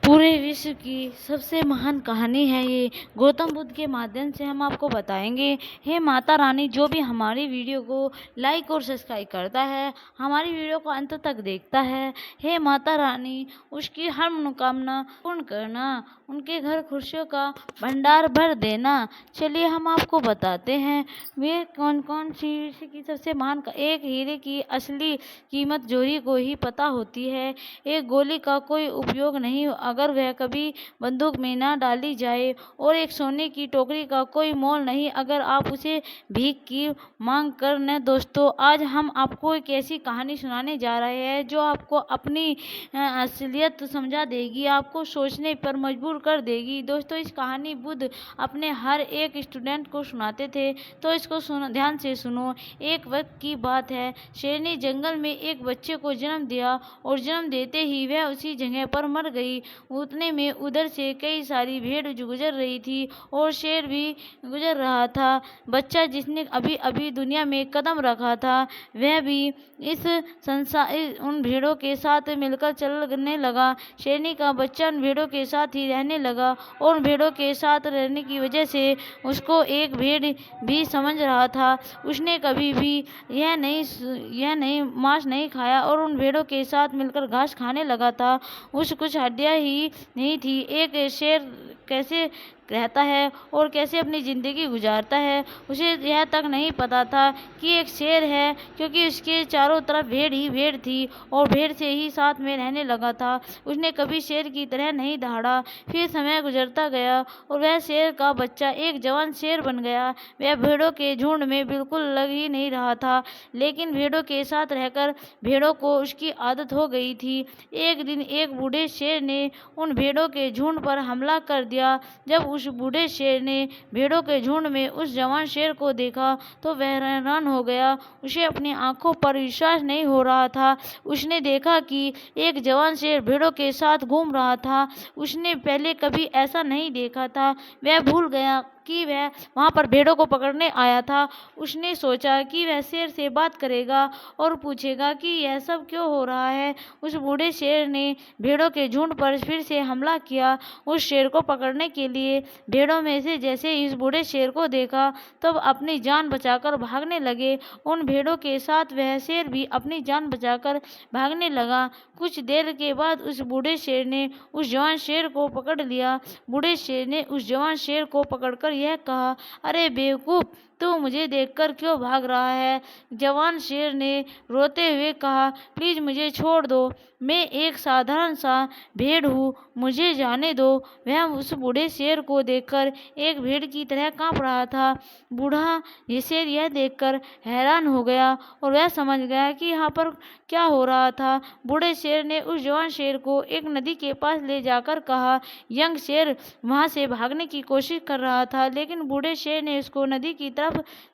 पूरे विश्व की सबसे महान कहानी है ये। गौतम बुद्ध के माध्यम से हम आपको बताएंगे। हे माता रानी, जो भी हमारी वीडियो को लाइक और सब्सक्राइब करता है, हमारी वीडियो को अंत तक देखता है, हे माता रानी उसकी हर मनोकामना पूर्ण करना, उनके घर खुशियों का भंडार भर देना। चलिए हम आपको बताते हैं वे कौन कौन सी विश्व की सबसे महान एक हीरे की असली कीमत जोरी को ही पता होती है। एक गोली का कोई उपयोग नहीं अगर वह कभी बंदूक में ना डाली जाए, और एक सोने की टोकरी का कोई मोल नहीं अगर आप उसे भीख की मांग कर न। दोस्तों, आज हम आपको एक ऐसी कहानी सुनाने जा रहे हैं जो आपको अपनी असलियत समझा देगी, आपको सोचने पर मजबूर कर देगी। दोस्तों, इस कहानी बुद्ध अपने हर एक स्टूडेंट को सुनाते थे, तो इसको ध्यान से सुनो। एक वक्त की बात है, शेर ने जंगल में एक बच्चे को जन्म दिया और जन्म देते ही वह उसी जगह पर मर गई। उतने में उधर से कई सारी भेड़ गुजर रही थी और शेर भी गुजर रहा था। बच्चा जिसने अभी अभी दुनिया में कदम रखा था, वह भी इस संसार उन भेड़ों के साथ मिलकर चलने लगा। शेरनी का बच्चा उन भेड़ों के साथ ही रहने लगा और उन भेड़ों के साथ रहने की वजह से उसको एक भेड़ भी समझ रहा था। उसने कभी भी यह नहीं मांस नहीं खाया और उन भेड़ों के साथ मिलकर घास खाने लगा था। उस कुछ हड्डियां ही नहीं थी। एक शेर कैसे रहता है और कैसे अपनी ज़िंदगी गुजारता है, उसे यह तक नहीं पता था कि एक शेर है, क्योंकि उसके चारों तरफ भेड़ ही भेड़ थी और भेड़ से ही साथ में रहने लगा था। उसने कभी शेर की तरह नहीं दहाड़ा। फिर समय गुजरता गया और वह शेर का बच्चा एक जवान शेर बन गया। वह भेड़ों के झुंड में बिल्कुल लग ही नहीं रहा था, लेकिन भेड़ों के साथ रहकर भेड़ों को उसकी आदत हो गई थी। एक दिन एक बूढ़े शेर ने उन भेड़ों के झुंड पर हमला कर दिया। जब उस बूढ़े शेर ने भेड़ों के झुंड में उस जवान शेर को देखा तो वह हैरान हो गया। उसे अपनी आंखों पर विश्वास नहीं हो रहा था। उसने देखा कि एक जवान शेर भेड़ों के साथ घूम रहा था। उसने पहले कभी ऐसा नहीं देखा था। वह भूल गया कि वह वहाँ पर भेड़ों को पकड़ने आया था। उसने सोचा कि वह शेर से बात करेगा और पूछेगा कि यह सब क्यों हो रहा है। उस बूढ़े शेर ने भेड़ों के झुंड पर फिर से हमला किया। उस शेर को पकड़ने के लिए भेड़ों में से जैसे इस बूढ़े शेर को देखा, तब अपनी जान बचाकर भागने लगे। उन भेड़ों के साथ वह शेर भी अपनी जान बचाकर भागने लगा। कुछ देर के बाद उस बूढ़े शेर ने उस जवान शेर को पकड़ लिया। बूढ़े शेर ने उस जवान शेर को पकड़कर यह कहा, अरे बेवकूफ़, तू मुझे देखकर क्यों भाग रहा है? जवान शेर ने रोते हुए कहा, प्लीज़ मुझे छोड़ दो, मैं एक साधारण सा भेड़ हूँ, मुझे जाने दो। वह उस बूढ़े शेर को देखकर एक भेड़ की तरह कांप रहा था। बूढ़ा ये शेर यह देखकर हैरान हो गया और वह समझ गया कि यहाँ पर क्या हो रहा था। बूढ़े शेर ने उस जवान शेर को एक नदी के पास ले जाकर कहा। यंग शेर वहाँ से भागने की कोशिश कर रहा था, लेकिन बूढ़े शेर ने उसको नदी की तरफ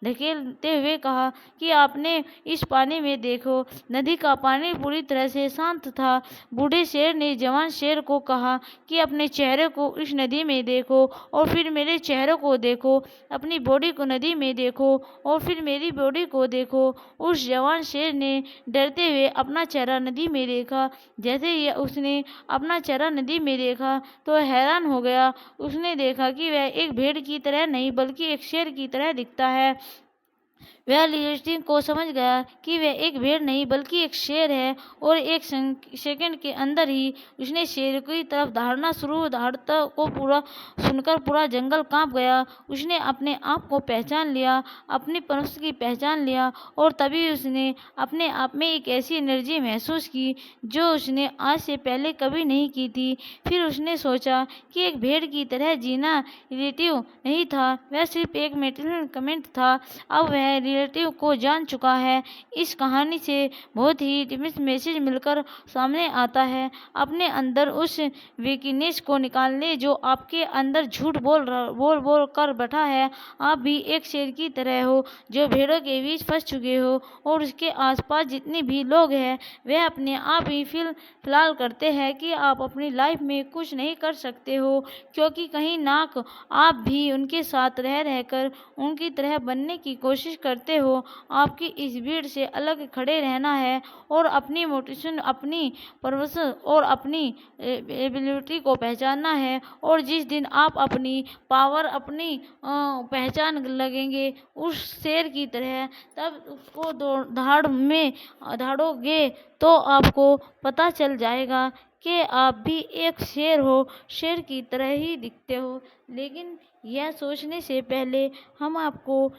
धकेलते हुए कहा कि आपने इस पानी में देखो। नदी का पानी पूरी तरह से शांत था। बूढ़े शेर ने जवान शेर को कहा कि अपने चेहरे को इस नदी में देखो और फिर मेरे चेहरे को देखो, अपनी बॉडी को नदी में देखो और फिर मेरी बॉडी को देखो। उस जवान शेर ने डरते हुए अपना चेहरा नदी में देखा। जैसे ही उसने अपना चेहरा नदी में देखा तो हैरान हो गया। उसने देखा कि वह एक भेड़ की तरह नहीं बल्कि एक शेर की तरह दिखता है। वह रियलिटी को समझ गया कि वह एक भेड़ नहीं बल्कि एक शेर है, और एक सेकंड के अंदर ही उसने शेर की तरफ दहाड़ना शुरू। दहाड़ता को पूरा सुनकर पूरा जंगल कांप गया। उसने अपने आप को पहचान लिया, अपनी पनस की पहचान लिया, और तभी उसने अपने आप में एक ऐसी एनर्जी महसूस की जो उसने आज से पहले कभी नहीं की थी। फिर उसने सोचा कि एक भेड़ की तरह जीना रिलेटिव नहीं था, वह सिर्फ एक मेंटल कमेंट था। अब वह रिलेटिव को जान चुका है। इस कहानी से बहुत ही टिपिक मैसेज मिलकर सामने आता है। अपने अंदर उस वीकनेस को निकालने जो आपके अंदर झूठ बोल कर बैठा है। आप भी एक शेर की तरह हो जो भेड़ों के बीच फंस चुके हो, और उसके आसपास जितने भी लोग हैं वह अपने आप ही फिलहाल करते हैं कि आप अपनी लाइफ में कुछ नहीं कर सकते हो, क्योंकि कहीं ना आप भी उनके साथ रहकर उनकी तरह बनने की कोशिश करते चाहते हो, आपकी इस भीड़ से अलग खड़े रहना है और अपनी मोटिवेशन, अपनी परवरिश और अपनी एबिलिटी को पहचानना है। और जिस दिन आप अपनी पावर, अपनी पहचान लगेंगे उस शेर की तरह, तब उसको दौड़ोगे तो आपको पता चल जाएगा कि आप भी एक शेर हो, शेर की तरह ही दिखते हो। लेकिन यह सोचने से पहले हम आपको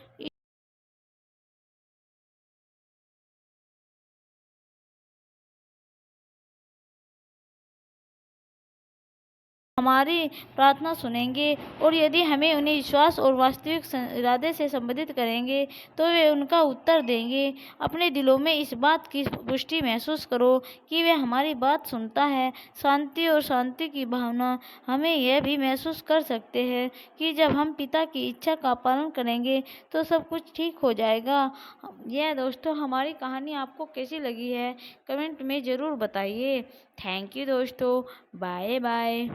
हमारी प्रार्थना सुनेंगे, और यदि हमें उन्हें विश्वास और वास्तविक इरादे से संबोधित करेंगे तो वे उनका उत्तर देंगे। अपने दिलों में इस बात की पुष्टि महसूस करो कि वे हमारी बात सुनता है। शांति और शांति की भावना हमें यह भी महसूस कर सकते हैं कि जब हम पिता की इच्छा का पालन करेंगे तो सब कुछ ठीक हो जाएगा। यह दोस्तों हमारी कहानी आपको कैसी लगी है, कमेंट में ज़रूर बताइए। थैंक यू दोस्तों, बाय बाय।